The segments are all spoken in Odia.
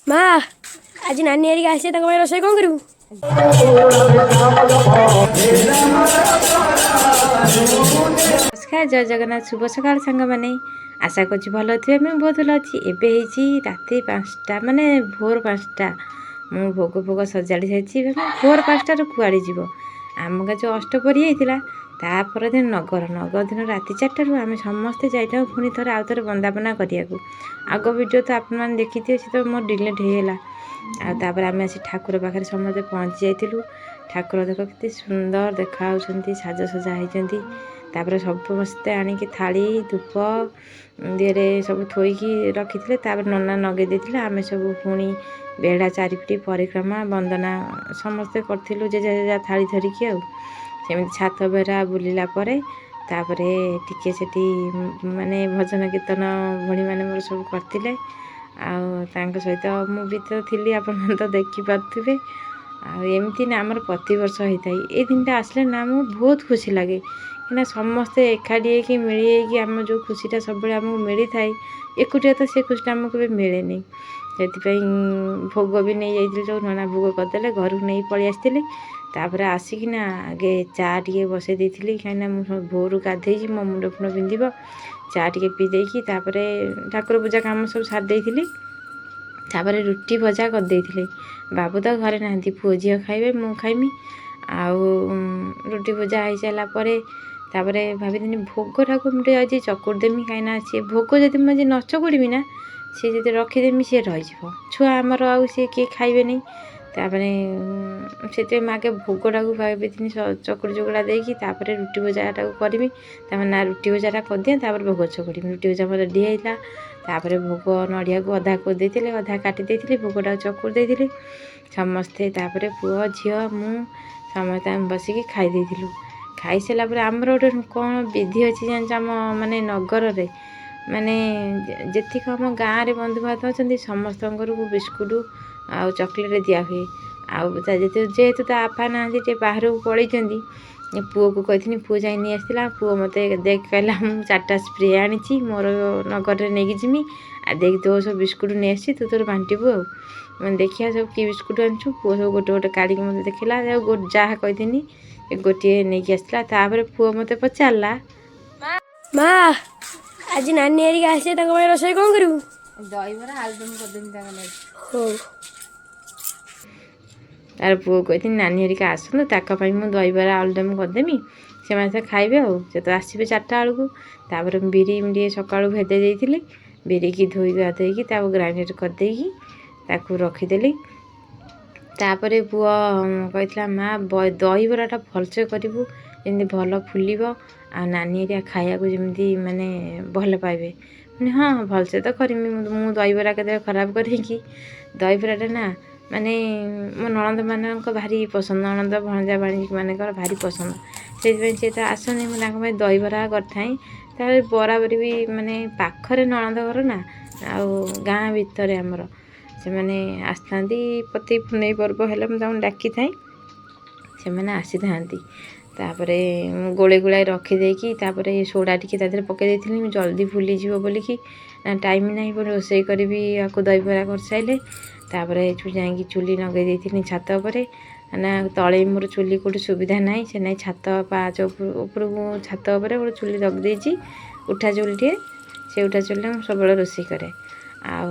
ମା ଆଜି ନାନୀ ହେରିକା ଆସିବେ ତାଙ୍କ ପାଇଁ ରୋଷେଇ କ'ଣ କରିବୁ? ନମସ୍କାର, ଜୟ ଜଗନ୍ନାଥ, ଶୁଭ ସକାଳ ସାଙ୍ଗମାନେ। ଆଶା କରୁଛି ଭଲ ଥିବେ। ମୁଁ ବହୁତ ଭଲ ଅଛି। ଏବେ ହେଇଛି ରାତି 5ଟା, ମାନେ ଭୋର 5ଟା। ମୁଁ ଭୋଗ ସଜାଡ଼ି ସାରିଛି। ଭୋର 5ଟାରୁ କୁଆଡ଼େ ଯିବ? ଆମ ଗାଁ ଯେଉଁ ଅଷ୍ଟପହରି ହେଇଥିଲା ତାପରେ ଦିନ ନଗର ଦିନ ରାତି 4ଟାରୁ ଆମେ ସମସ୍ତେ ଯାଇଥାଉ ପୁଣି ଥରେ ଆଉ ଥରେ ବନ୍ଦାପନା କରିବାକୁ। ଆଗ ଭିଡ଼ିଓ ତ ଆପଣମାନେ ଦେଖିଥିବେ, ସେ ତ ମୋର ଡିଲେଟ୍ ହେଇଗଲା। ଆଉ ତାପରେ ଆମେ ଆସି ଠାକୁର ପାଖରେ ସମସ୍ତେ ପହଞ୍ଚି ଯାଇଥିଲୁ। ଠାକୁର ଦେଖ କେତେ ସୁନ୍ଦର ଦେଖାହେଉଛନ୍ତି, ସାଜସଜା ହେଇଛନ୍ତି। ତାପରେ ସମସ୍ତେ ଆଣିକି ଥାଳି ଧୂପ ଦିହରେ ସବୁ ଥୋଇକି ରଖିଥିଲେ। ତାପରେ ନନା ନଗେଇ ଦେଇଥିଲେ। ଆମେ ସବୁ ପୁଣି ବେଢ଼ା ଚାରିପିଟି ପରିକ୍ରମା ବନ୍ଦନା ସମସ୍ତେ କରିଥିଲୁ, ଯେ ଥାଳି ଧରିକି। ଆଉ ସେମିତି ଛାତ ବେଢ଼ା ବୁଲିଲା ପରେ ତାପରେ ଟିକେ ସେଠି ମାନେ ଭଜନ କୀର୍ତ୍ତନ ଭଉଣୀମାନେ ମୋର ସବୁ କରିଥିଲେ। ଆଉ ତାଙ୍କ ସହିତ ମୁଁ ବି ତ ଥିଲି, ଆପଣମାନେ ତ ଦେଖିପାରୁଥିବେ। ଆଉ ଏମିତି ନା ଆମର ପ୍ରତିବର୍ଷ ହେଇଥାଏ। ଏଇ ଦିନଟା ଆସିଲେ ନା ମୁଁ ବହୁତ ଖୁସି ଲାଗେ, କାହିଁକିନା ସମସ୍ତେ ଏକାଠି ହେଇକି ମିଳି ହେଇକି ଆମ ଯେଉଁ ଖୁସିଟା ସବୁବେଳେ ଆମକୁ ମିଳିଥାଏ, ଏକୁଟିଆ ତ ସେ ଖୁସିଟା ଆମକୁ କେବେ ମିଳେନି। ସେଥିପାଇଁ ଭୋଗ ବି ନେଇଯାଇଥିଲି, ଯେଉଁ ନନା ଭୋଗ କରିଦେଲେ ଘରକୁ ନେଇ ପଳେଇ ଆସିଥିଲି। ତାପରେ ଆସିକିନା ଆଗେ ଚା ଟିକେ ବସାଇ ଦେଇଥିଲି, କାହିଁକିନା ମୁଁ ଭୋରୁ ଗାଧେଇଛି, ମୋ ମୁଣ୍ଡ ଫୁଣ୍ଡ ବିନ୍ଧିବ। ଚା ଟିକେ ପିଇ ଦେଇକି ତାପରେ ଠାକୁର ପୂଜା କାମ ସବୁ ସାରି ଦେଇଥିଲି। ତାପରେ ରୁଟି ଭଜା କରିଦେଇଥିଲି। ବାବୁ ତ ଘରେ ନାହାନ୍ତି, ପୁଅ ଝିଅ ଖାଇବେ, ମୁଁ ଖାଇମି। ଆଉ ରୁଟି ଭଜା ହେଇସାରିଲା ପରେ ତାପରେ ଭାବିଥିଲି ଭୋଗଟାକୁ ମୁଁ ଟିକେ ଆଜି ଚକୁଡ଼ି ଦେମି, କାହିଁକିନା ସିଏ ଭୋଗ ଯଦି ମୁଁ ଆଜି ନ ଚକୁଡ଼ିବି ନା, ସିଏ ଯଦି ରଖିଦେମି ସିଏ ରହିଯିବ। ଛୁଆ ଆମର ଆଉ ସିଏ କିଏ ଖାଇବେନି। ତାପରେ ସେଥିପାଇଁ ମୁଁ ଆଗେ ଭୋଗଟାକୁ ଭାବିଥିଲି ଚକୁଡ଼ି ଚକୁଡ଼ା ଦେଇକି ତାପରେ ରୁଟି ଭଜାଟାକୁ କରିବି। ତାପରେ ନା ରୁଟି ଭଜାଟା କରିଦିଏ, ତାପରେ ଭୋଗ ଚକୁଡ଼ିବି। ରୁଟି ଭଜା ମୋର ରେଡ଼ି ହେଇଥିଲା। ତାପରେ ଭୋଗ ନଡ଼ିଆକୁ ଅଧା କରିଦେଇଥିଲି, ଅଧା କାଟି ଦେଇଥିଲି, ଭୋଗଟାକୁ ଚକୁଡ଼ି ଦେଇଥିଲି। ସମସ୍ତେ ତାପରେ ପୁଅ ଝିଅ ମୁଁ ସମସ୍ତେ ଆମେ ବସିକି ଖାଇ ଦେଇଥିଲୁ। ଖାଇସାରିଲା ପରେ ଆମର ଗୋଟେ କ'ଣ ବିଧି ଅଛି ଜାଣିଛ, ଆମ ମାନେ ନଗରରେ ମାନେ ଯେତିକ ଆମ ଗାଁରେ ବନ୍ଧୁବାନ୍ଧବ ଅଛନ୍ତି ସମସ୍ତଙ୍କ ଘରକୁ ବିସ୍କୁଟ ଆଉ ଚକୋଲେଟ୍ ଦିଆହୁଏ। ଆଉ ଯେହେତୁ ତା ବାପା ନାହାନ୍ତି, ଟିକେ ବାହାରକୁ ପଳେଇଛନ୍ତି, ପୁଅକୁ କହିଥିଲି, ପୁଅ ଯାଇ ନେଇ ଆସିଥିଲା। ପୁଅ ମୋତେ ଦେଖ କହିଲା, ମୁଁ 4ଟା ସ୍ପ୍ରେ ଆଣିଛି, ମୋର ନଗରରେ ନେଇକି ଯିମି, ଆଉ ଦେଇକି ତୋ ସବୁ ବିସ୍କୁଟ ନେଇ ଆସିଛି, ତୁ ତୋର ବାଣ୍ଟିବୁ। ଆଉ ମାନେ ଦେଖିବା ସବୁ କି ବିସ୍କୁଟ ଆଣିଛୁ। ପୁଅ ସବୁ ଗୋଟେ ଗୋଟେ କାଢ଼ିକି ମୋତେ ଦେଖିଲା, ଯାହା କହିଥିଲି ଗୋଟିଏ ନେଇକି ଆସିଥିଲା। ତାପରେ ପୁଅ ମୋତେ ପଚାରିଲା, ମା ଆଜି ନାନୀ ହେରିକା ଆସିବେ ତାଙ୍କ ପାଇଁ ରୋଷେଇ କ'ଣ କରିବୁ? ଦହିବରା ଆଳୁଦମ୍ କରିଦେବି ତାଙ୍କ ଲାଗି। ହଉ। ତାର ପୁଅ କହିଥିଲି, ନାନୀ ହେରିକା ଆସନ୍ତୁ, ତାଙ୍କ ପାଇଁ ମୁଁ ଦହିବରା ଆଳୁଦମ୍ କରିଦେମି, ସେମାନେ ତ ଖାଇବେ। ଆଉ ସେ ତ ଆସିବେ 4ଟା ବେଳକୁ। ତାପରେ ବିରି ଟିକେ ସକାଳୁ ଭେଦେଇ ଦେଇଥିଲି, ବିରିକି ଧୋଇ ଗାଧୋଇକି ତାକୁ ଗ୍ରାଇଣ୍ଡର କରିଦେଇକି ତାକୁ ରଖିଦେଲି। ତାପରେ ପୁଅ କହିଥିଲା, ମା ଦହିବରାଟା ଭଲସେ କରିବୁ, ଯେମିତି ଭଲ ଫୁଲିବ, ଆଉ ନାନୀ ହେରିକା ଖାଇବାକୁ ଯେମିତି ମାନେ ଭଲ ପାଇବେ। ମାନେ ହଁ ଭଲସେ ତ କରିମି, ମୁଁ ଦହିବରା କେତେବେଳେ ଖରାପ କରିକି? ଦହିବରାଟା ନା ମାନେ ମୋ ନଣନ୍ଦମାନଙ୍କ ଭାରି ପସନ୍ଦ, ନଣନ୍ଦ ଭଣଜା ଭାଣିଜୀମାନଙ୍କର ଭାରି ପସନ୍ଦ। ସେଥିପାଇଁ ସିଏ ତ ଆସନ୍ତି, ମୁଁ ତାଙ୍କ ପାଇଁ ଦହିବରା କରିଥାଏ। ତାପରେ ବରାବରି ବି ମାନେ ପାଖରେ ନଣନ୍ଦ ଘର ନା, ଆଉ ଗାଁ ଭିତରେ ଆମର, ସେମାନେ ଆସିଥାନ୍ତି। ପ୍ରତି ପୁନେଇ ପର୍ବ ହେଲେ ମୁଁ ତାଙ୍କୁ ଡାକିଥାଏ, ସେମାନେ ଆସିଥାନ୍ତି। ତାପରେ ମୁଁ ଗୋଳେଇ ଗୋଳାଇ ରଖିଦେଇକି ତାପରେ ସୋଡ଼ା ଟିକେ ତା ଦେହରେ ପକାଇ ଦେଇଥିଲି, ମୁଁ ଜଲ୍ଦି ଫୁଲିଯିବ ବୋଲିକି। ଟାଇମ୍ ନାହିଁ, ପୁଣି ରୋଷେଇ କରିବି, ଆକୁ ଦହିବରା କରିସାରିଲେ। ତାପରେ ଯାଇକି ଚୁଲି ଲଗାଇ ଦେଇଥିଲି ଛାତ ଉପରେ, ନା ତଳେ ମୋର ଚୁଲି କେଉଁଠି ସୁବିଧା ନାହିଁ, ସେ ନାହିଁ ଛାତ ପାହାଚ ଉପରକୁ ଛାତ ଉପରେ ଗୋଟେ ଚୁଲି ରଖିଦେଇଛି, ଉଠା ଚୁଲିଟିଏ। ସେ ଉଠା ଚୁଲିରେ ମୁଁ ସବୁବେଳେ ରୋଷେଇ କରେ। ଆଉ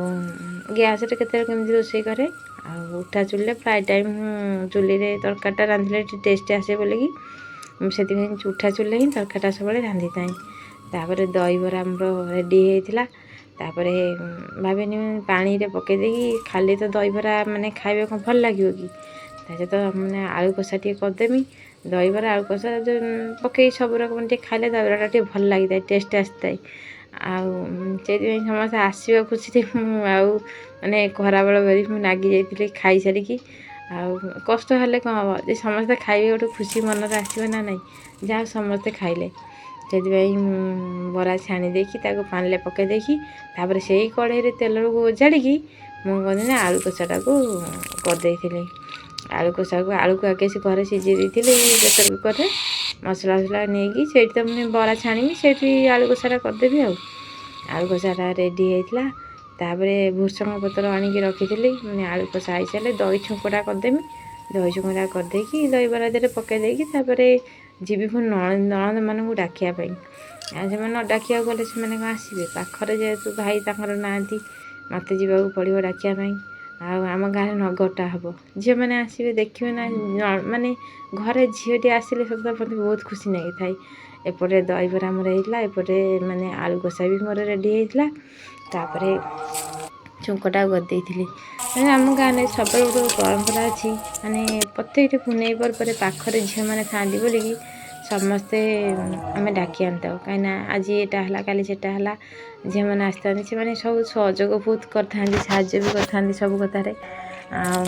ଗ୍ୟାସ୍ରେ କେତେବେଳେ କେମିତି ରୋଷେଇ କରେ। ଆଉ ଉଠା ଚୁଲିରେ ପ୍ରାୟ ଟାଇମ୍ ଚୁଲିରେ ତରକାରୀଟା ରାନ୍ଧିଲେ ଟିକେ ଟେଷ୍ଟ ଆସେ ବୋଲିକି ମୁଁ ସେଥିପାଇଁ ଉଠା ଚୁଲିରେ ହିଁ ତରକାରୀଟା ସବୁବେଳେ ରାନ୍ଧିଥାଏ। ତାପରେ ଦହିବରା ଆମର ରେଡ଼ି ହେଇଥିଲା। ତାପରେ ଭାବିନି ପାଣିରେ ପକାଇ ଦେଇକି ଖାଲି ତ ଦହିବରା ମାନେ ଖାଇବା କ'ଣ ଭଲ ଲାଗିବ କି? ତା ସହିତ ମାନେ ଆଳୁ କଷା ଟିକେ କରିଦେମି, ଦହିବରା ଆଳୁ କଷା ପକାଇ ସବୁ ରକମ ଟିକେ ଖାଇଲେ ଦହିବରାଟା ଟିକେ ଭଲ ଲାଗିଥାଏ, ଟେଷ୍ଟ ଆସିଥାଏ। ଆଉ ସେଇଥିପାଇଁ ସମସ୍ତେ ଆସିବା ଖୁସିରେ ମୁଁ ଆଉ ମାନେ ଖରାବେଳ ବେଳି ମୁଁ ଲାଗି ଯାଇଥିଲି ଖାଇସାରିକି। ଆଉ କଷ୍ଟ ହେଲେ କ'ଣ ହେବ, ଯେ ସମସ୍ତେ ଖାଇବେ ଗୋଟେ ଖୁସି ମନରେ ଆସିବ ନା ନାହିଁ, ଯାହା ସମସ୍ତେ ଖାଇଲେ। ସେଥିପାଇଁ ବରା ଛାଣି ଦେଇକି ତାକୁ ପାଣିରେ ପକାଇ ଦେଇକି ତାପରେ ସେଇ କଢ଼େଇରେ ତେଲକୁ ଓଜାଡ଼ିକି ମୁଁ କ'ଣ ନା ଆଳୁ କଷାଟାକୁ କରିଦେଇଥିଲି। ଆଳୁକୁ ଆଗେ ସେ ଘରେ ସିଝେଇ ଦେଇଥିଲି ପ୍ରେସର୍ କୁକର୍ରେ, ମସଲା ନେଇକି ସେଇଠି ତ ମୁଁ ବରା ଛାଣିବି, ସେଇଠି ଆଳୁ କଷାଟା କରିଦେବି। ଆଉ ଆଳୁ କଷାଟା ରେଡ଼ି ହେଇଥିଲା। ତାପରେ ଭୃଷଙ୍ଗ ପତ୍ର ଆଣିକି ରଖିଥିଲି, ମାନେ ଆଳୁ କଷା ହେଇସାରିଲେ ଦହି ଛୁଙ୍କଟା କରିଦେମି, ଦହି ଛୁଙ୍କଟା କରିଦେଇକି ଦହିବରା ଦେହରେ ପକାଇ ଦେଇକି ତାପରେ ଯିବି ପୁଣି ନଣନ୍ଦମାନଙ୍କୁ ଡାକିବା ପାଇଁ। ଆଉ ସେମାନେ ନ ଡାକିବାକୁ ଗଲେ ସେମାନେ କ'ଣ ଆସିବେ? ପାଖରେ ଯେହେତୁ ଭାଇ ତାଙ୍କର ନାହାନ୍ତି, ମୋତେ ଯିବାକୁ ପଡ଼ିବ ଡାକିବା ପାଇଁ। ଆଉ ଆମ ଗାଁରେ ନଗରଟା ହେବ, ଝିଅମାନେ ଆସିବେ ଦେଖିବେ ନା, ମାନେ ଘରେ ଝିଅଟି ଆସିଲେ ସତ ମୋତେ ବହୁତ ଖୁସି ଲାଗିଥାଏ। ଏପଟେ ଦହିବରା ମୋର ହେଇଥିଲା, ଏପଟେ ମାନେ ଆଳୁ କଷା ବି ମୋର ରେଡ଼ି ହେଇଥିଲା। ତାପରେ ଛୁଙ୍କଟା କରିଦେଇଥିଲି। ମାନେ ଆମ ଗାଁରେ ସବୁବେଳେ ଗୋଟେ ପରମ୍ପରା ଅଛି, ମାନେ ପ୍ରତ୍ୟେକଟି ପୁନେଇ ପର୍ବରେ ପାଖରେ ଝିଅମାନେ ଥାଆନ୍ତି ବୋଲିକି ସମସ୍ତେ ଆମେ ଡାକି ଆଣିଥାଉ। କାହିଁକିନା ଆଜି ଏଇଟା ହେଲା, କାଲି ସେଟା ହେଲା, ଝିଅମାନେ ଆସିଥାନ୍ତି, ସେମାନେ ସବୁ ସହଯୋଗ ବହୁତ କରିଥାନ୍ତି, ସାହାଯ୍ୟ ବି କରିଥାନ୍ତି ସବୁ କଥାରେ। ଆଉ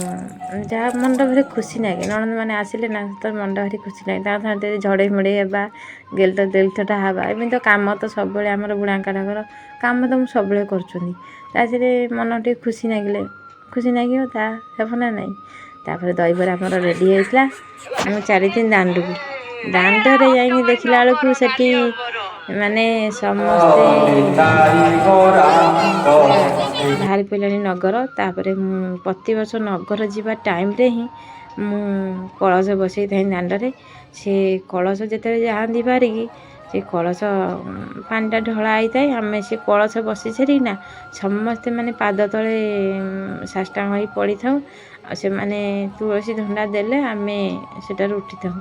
ଯାହା ମନଟା ଭାରି ଖୁସି ଲାଗେ, ନଣନ୍ଦମାନେ ଆସିଲେ ନା ତ ମନଟା ଭାରି ଖୁସି ଲାଗେ। ତାଙ୍କ ସାଥିରେ ଝଡ଼େଇ ମଡ଼େଇ ହେବା, ଗେଲଥଟା ହେବା, ଏମିତି ତ କାମ ତ ସବୁବେଳେ ଆମର ବୁଢ଼ାଙ୍କର କାମ ତ ମୁଁ ସବୁବେଳେ କରୁଛନ୍ତି, ତା ଦେହରେ ମନ ଟିକେ ଖୁସି ଲାଗିବ, ତା ହେବ ନା ନାହିଁ। ତାପରେ ଦହିବରା ଆମର ରେଡ଼ି ହେଇଥିଲା। ମୁଁ ଚାଲିଥିଲି ଦାଣ୍ଡରେ ଯାଇକି ଦେଖିଲା ବେଳକୁ ସେଠି ମାନେ ସମସ୍ତେ ବାହାରି ପଡ଼ିଲାଣି ନଗର। ତାପରେ ମୁଁ ପ୍ରତିବର୍ଷ ନଗର ଯିବା ଟାଇମ୍ରେ ହିଁ ମୁଁ କଳସ ବସେଇଥାଏ ଦାଣ୍ଡରେ। ସେ କଳସ ଯେତେବେଳେ ଯାଆନ୍ତି ବାହାରିକି, ସେ କଳସ ପାଣିଟା ଢଳା ହେଇଥାଏ, ଆମେ ସେ କଳସ ବସି ସାରିକିନା ସମସ୍ତେ ମାନେ ପାଦ ତଳେ ସାଷ୍ଟାଙ୍ଗ ହୋଇ ପଡ଼ିଥାଉ। ଆଉ ସେମାନେ ତୁଳସୀ ଧଣ୍ଡା ଦେଲେ ଆମେ ସେଟାରୁ ଉଠିଥାଉ।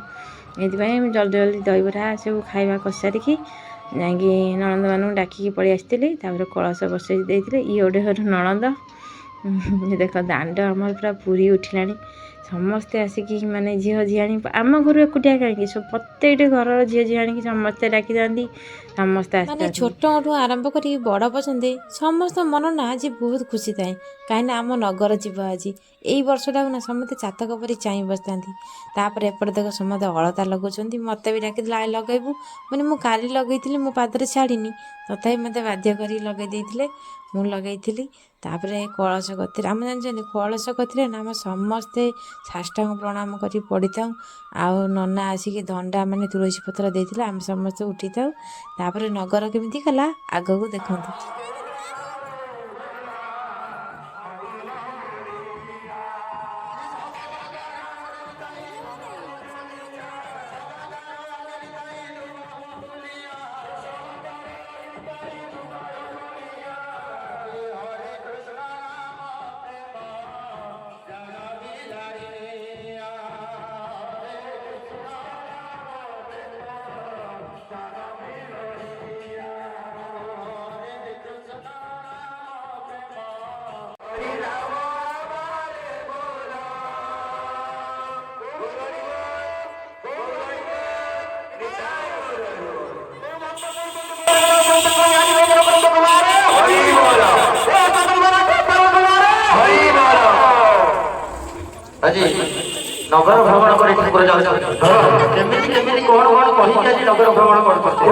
ଏଥିପାଇଁ ମୁଁ ଜଲ୍ଦି ଦହିବରା ସବୁ ଖାଇବା କରିସାରିକି ଯାଇକି ନଣନ୍ଦମାନଙ୍କୁ ଡାକିକି ପଳେଇ ଆସିଥିଲି। ତାପରେ କଳସ ବସେଇ ଦେଇଥିଲେ। ଇଏ ଗୋଟେ ନଣନ୍ଦ, ଦେଖ ଦାଣ୍ଡ ଆମର ପୁରା ପୁରୀ ଉଠିଲାଣି। ସମସ୍ତେ ଆସିକି ମାନେ ଝିଅ ଝିଆଣି, ଆମ ଘରୁ ଏକୁଟିଆ କାହିଁକି, ପ୍ରତ୍ୟେକଟି ଘରର ଝିଅ ଝିଆଣିକି ସମସ୍ତେ ଡାକିଥାନ୍ତି, ସମସ୍ତେ ମାନେ ଆସିଥାନ୍ତି। ଛୋଟଠୁ ଆରମ୍ଭ କରି ବଡ଼ ପର୍ଯ୍ୟନ୍ତ ସମସ୍ତ ମନ ନା ଆଜି ବହୁତ ଖୁସି ଥାଏ। କାହିଁକିନା ଆମ ନଗର ଯିବ ଆଜି, ଏଇ ବର୍ଷଟାକୁ ନା ସମସ୍ତେ ଚାତକ ପରି ଚାହିଁ ବସିଥାନ୍ତି। ତାପରେ ଏପଟେ ଦେଖ ସମସ୍ତେ ଅଳତା ଲଗାଉଛନ୍ତି, ମୋତେ ବି ଡାକିଥିଲେ ଆଇ ଲଗାଇବୁ, ମାନେ ମୁଁ କାଲି ଲଗେଇଥିଲି, ମୋ ପାଦରେ ଛାଡ଼ିନି, ତଥାପି ମୋତେ ବାଧ୍ୟ କରିକି ଲଗେଇ ଦେଇଥିଲେ, ମୁଁ ଲଗେଇଥିଲି। ତାପରେ କଳସ କତିରେ ଆମେ ଜାଣିଛନ୍ତି, କଳସ କତିରେ ନା ଆମେ ସମସ୍ତେ ସାଷ୍ଟାଙ୍ଗ ପ୍ରଣାମ କରି ପଡ଼ିଥାଉ। ଆଉ ନନା ଆସିକି ଧଣ୍ଡା ମାନେ ତୁଳସୀ ପତ୍ର ଦେଇଥିଲେ, ଆମେ ସମସ୍ତେ ଉଠିଥାଉ। ତାପରେ ନଗର କେମିତି ଗଲା ଆଗକୁ ଦେଖନ୍ତୁ। ଆଜି ନଗର ଭ୍ରମଣ କରି ଠାକୁର ଯାଉଛନ୍ତି। କେମିତି କେମିତି କଣ କଣ କହିକି ଆଜି ନଗର ଭ୍ରମଣ କରୁଛନ୍ତି।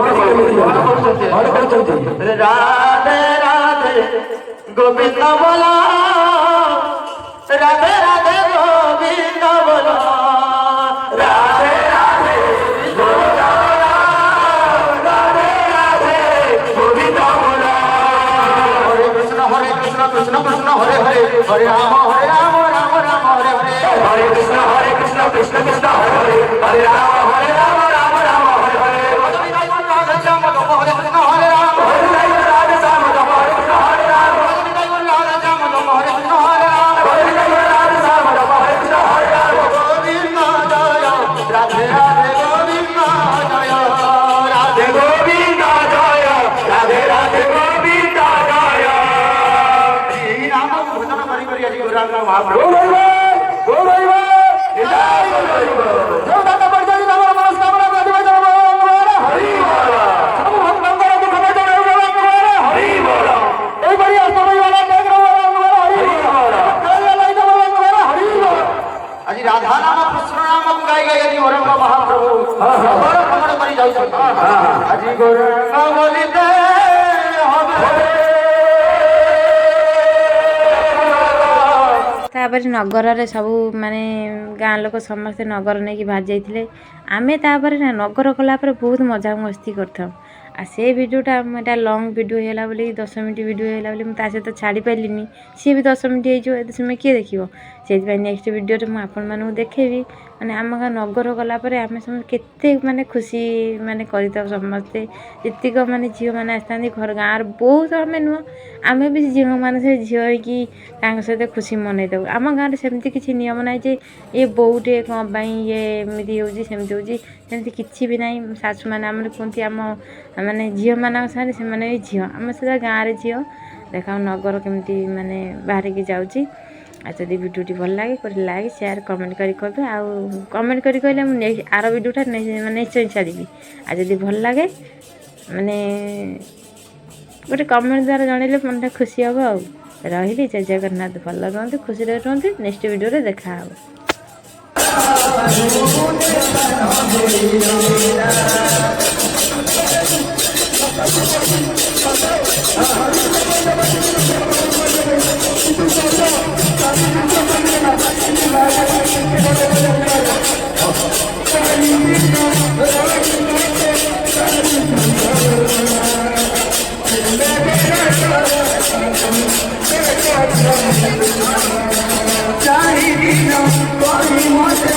ରାଧେ ରାଧେ ଗୋବିନ୍ଦ ବୋଲ, ରାଧେ ରାଧେ ଗୋବିନ୍ଦ ବୋଲ, ରାଧେ ରାଧେ ଗୋବିନ୍ଦ ବୋଲ, ରାଧେ ରାଧେ ଗୋବିନ୍ଦ ବୋଲ। ହରେ କୃଷ୍ଣ କୃଷ୍ଣ କୃଷ୍ଣ ହରେ ହରେ, ହରେ ରାମ ରାମ ରାମ ହରେ ହରେ, হরে কৃষ্ণ কৃষ্ণ কৃষ্ণ হরে হরে, হরে রাম রাম রাম হরে হরে। হরে রাধে শ্যাম জপ হরে কৃষ্ণ হরে রাম, হরে রাধে শ্যাম জপ হরে কৃষ্ণ হরে রাম, হরে রাধে শ্যাম জপ হরে কৃষ্ণ হরে রাম, হরে রাধে শ্যাম জপ হরে কৃষ্ণ হরে রাম। গোবিন্দ জয় রাধে রাধে গোবিন্দ জয়, রাধে গোবিন্দ জয়, রাধে রাধে গোবিন্দ জয়। শ্রী রাম ভজন করি করি আজ গৌরাঙ্গ মহাপ্রভু ଆଜି ରାଧା ନାମ କୃଷ୍ଣ ନାମ ଗାଇ ଗାଇ ଆଜି ଗୌରାଙ୍ଗ ମହାପ୍ରଭୁ ଭ୍ରମଣ କରି ଯାଉଛନ୍ତି। ଆଜି ଗୌରାଙ୍ଗ ବୋଲିତେ ତାପରେ ନଗରରେ ସବୁ ମାନେ ଗାଁ ଲୋକ ସମସ୍ତେ ନଗର ନେଇକି ବାହାରି ଯାଇଥିଲେ। ଆମେ ତାପରେ ନା ନଗର ଗଲା ପରେ ବହୁତ ମଜାମସ୍ତି କରିଥାଉ। ଆଉ ସେ ଭିଡ଼ିଓଟା ଏଇଟା ଲଙ୍ଗ୍ ଭିଡ଼ିଓ ହେଇଗଲା ବୋଲି 10 ମିନିଟ୍ ଭିଡ଼ିଓ ହେଇଗଲା ବୋଲି ମୁଁ ତା ସହିତ ଛାଡ଼ି ପାରିଲିନି। ସିଏ ବି 10 ମିନିଟ୍ ହେଇଯିବ, ଏତେ ସମୟ କିଏ ଦେଖିବ? ସେଇଥିପାଇଁ ନେକ୍ସଟ୍ ଭିଡ଼ିଓରେ ମୁଁ ଆପଣମାନଙ୍କୁ ଦେଖେଇବି ମାନେ ଆମ ଗାଁ ନଗର ଗଲା ପରେ ଆମେ ସମସ୍ତେ କେତେ ମାନେ ଖୁସି ମାନେ କରିଥାଉ ସମସ୍ତେ। ଯେତିକ ମାନେ ଝିଅମାନେ ଆସିଥାନ୍ତି ଘର ଗାଁର ବହୁତ ଆମେ ନୁହଁ, ଆମେ ବି ଝିଅମାନେ ସେ ଝିଅ ହେଇକି ତାଙ୍କ ସହିତ ଖୁସି ମନେଇଥାଉ। ଆମ ଗାଁରେ ସେମିତି କିଛି ନିୟମ ନାହିଁ ଯେ ଏ ବୋଉଟେ କ'ଣ ପାଇଁ ଇଏ ଏମିତି ହେଉଛି ସେମିତି ହେଉଛି, ସେମିତି କିଛି ବି ନାହିଁ। ଶାଶୁମାନେ ଆମର କୁହନ୍ତି ଆମ ମାନେ ଝିଅମାନଙ୍କ ସାଙ୍ଗରେ ସେମାନେ ବି ଝିଅ, ଆମେ ସେଟା ଗାଁରେ ଝିଅ। ଦେଖାଉ ନଗର କେମିତି ମାନେ ବାହାରିକି ଯାଉଛି। ଆଉ ଯଦି ଭିଡ଼ିଓଟି ଭଲ ଲାଗେ ଗୋଟେ ଲାଇକ୍ ସେୟାର କମେଣ୍ଟ କରି କହିବେ। ଆଉ କମେଣ୍ଟ କରି କହିଲେ ମୁଁ ଆର ଭିଡ଼ିଓଟା ମାନେ ନିଶ୍ଚୟ ଛାଡ଼ିବି। ଆଉ ଯଦି ଭଲ ଲାଗେ ମାନେ ଗୋଟେ କମେଣ୍ଟ ଦ୍ୱାରା ଜଣେଇଲେ ମନଟା ଖୁସି ହେବ। ଆଉ ରହିଲି, ଜୟ ଜଗନ୍ନାଥ, ଭଲ ରୁହନ୍ତୁ, ଖୁସିରେ ରୁହନ୍ତୁ। ନେକ୍ସଟ ଭିଡ଼ିଓରେ ଦେଖା ହେବ। ଚାରି ଦିନ କରି ମୋତେ